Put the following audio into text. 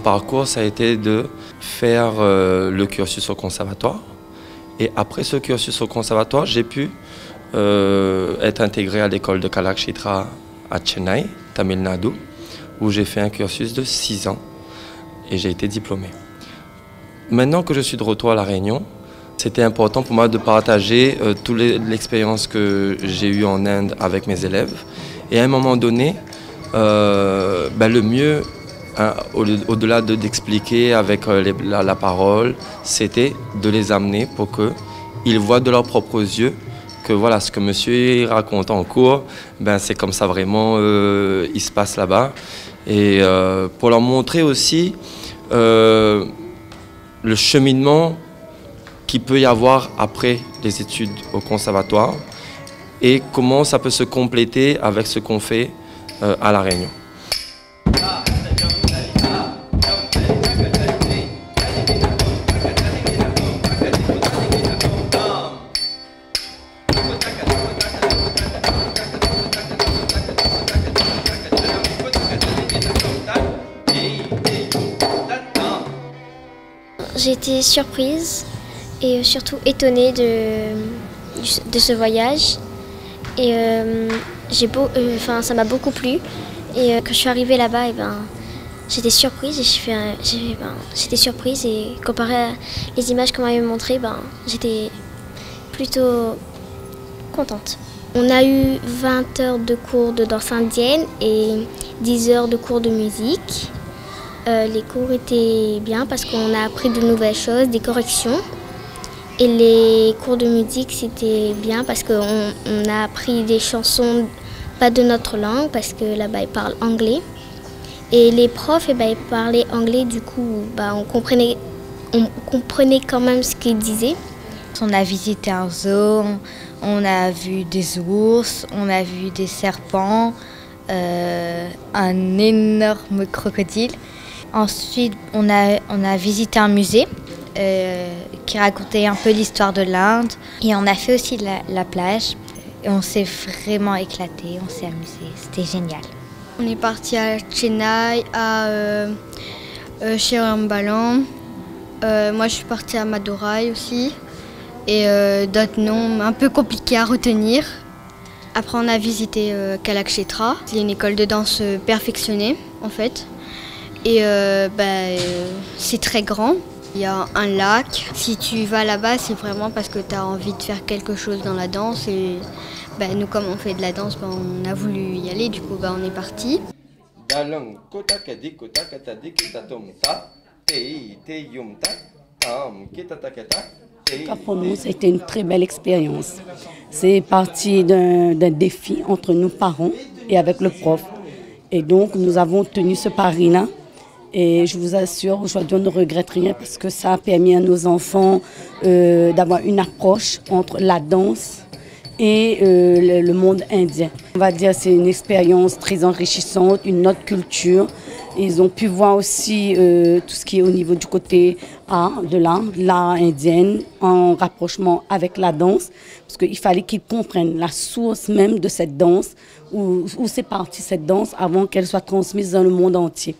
parcours, ça a été de faire le cursus au conservatoire. Et après ce cursus au conservatoire, j'ai pu être intégré à l'école de Kalakshetra à Chennai, Tamil Nadu, où j'ai fait un cursus de 6 ans et j'ai été diplômé. Maintenant que je suis de retour à La Réunion, c'était important pour moi de partager toute l'expérience que j'ai eue en Inde avec mes élèves. Et à un moment donné, le mieux, hein, au-delà d'expliquer avec la parole, c'était de les amener pour qu'ils voient de leurs propres yeux que voilà, ce que monsieur raconte en cours, c'est comme ça vraiment, il se passe là-bas. Et pour leur montrer aussi le cheminement qu'il peut y avoir après les études au conservatoire et comment ça peut se compléter avec ce qu'on fait à La Réunion. J'ai été surprise et surtout étonnée de ce voyage. Et ça m'a beaucoup plu. Et quand je suis arrivée là-bas, j'étais surprise. J'étais surprise et comparé à les images qu'on m'avait montrées, j'étais plutôt contente. On a eu 20 heures de cours de danse indienne et 10 heures de cours de musique. Les cours étaient bien parce qu'on a appris de nouvelles choses, des corrections. Et les cours de musique, c'était bien parce qu'on a appris des chansons pas de notre langue parce que là-bas, ils parlent anglais. Et les profs, ils parlaient anglais, du coup, on comprenait quand même ce qu'ils disaient. On a visité un zoo, on a vu des ours, on a vu des serpents, un énorme crocodile. Ensuite, on a visité un musée qui racontait un peu l'histoire de l'Inde. Et on a fait aussi la plage. Et on s'est vraiment éclaté, on s'est amusé. C'était génial. On est parti à Chennai, à Cherambalam. Moi, je suis partie à Madurai aussi. Et d'autres noms un peu compliqués à retenir. Après, on a visité Kalakshetra. C'est une école de danse perfectionnée, en fait. Et c'est très grand. Il y a un lac. Si tu vas là-bas, c'est vraiment parce que tu as envie de faire quelque chose dans la danse. Et nous, comme on fait de la danse, on a voulu y aller. Du coup, on est parti. Pour nous, c'était une très belle expérience. C'est parti d'un défi entre nous parents et avec le prof. Et donc, nous avons tenu ce pari-là. Et je vous assure, aujourd'hui, on ne regrette rien parce que ça a permis à nos enfants d'avoir une approche entre la danse et le monde indien. On va dire que c'est une expérience très enrichissante, une autre culture. Ils ont pu voir aussi tout ce qui est au niveau du côté de l'art indienne, en rapprochement avec la danse, parce qu'il fallait qu'ils comprennent la source même de cette danse, où c'est parti cette danse avant qu'elle soit transmise dans le monde entier.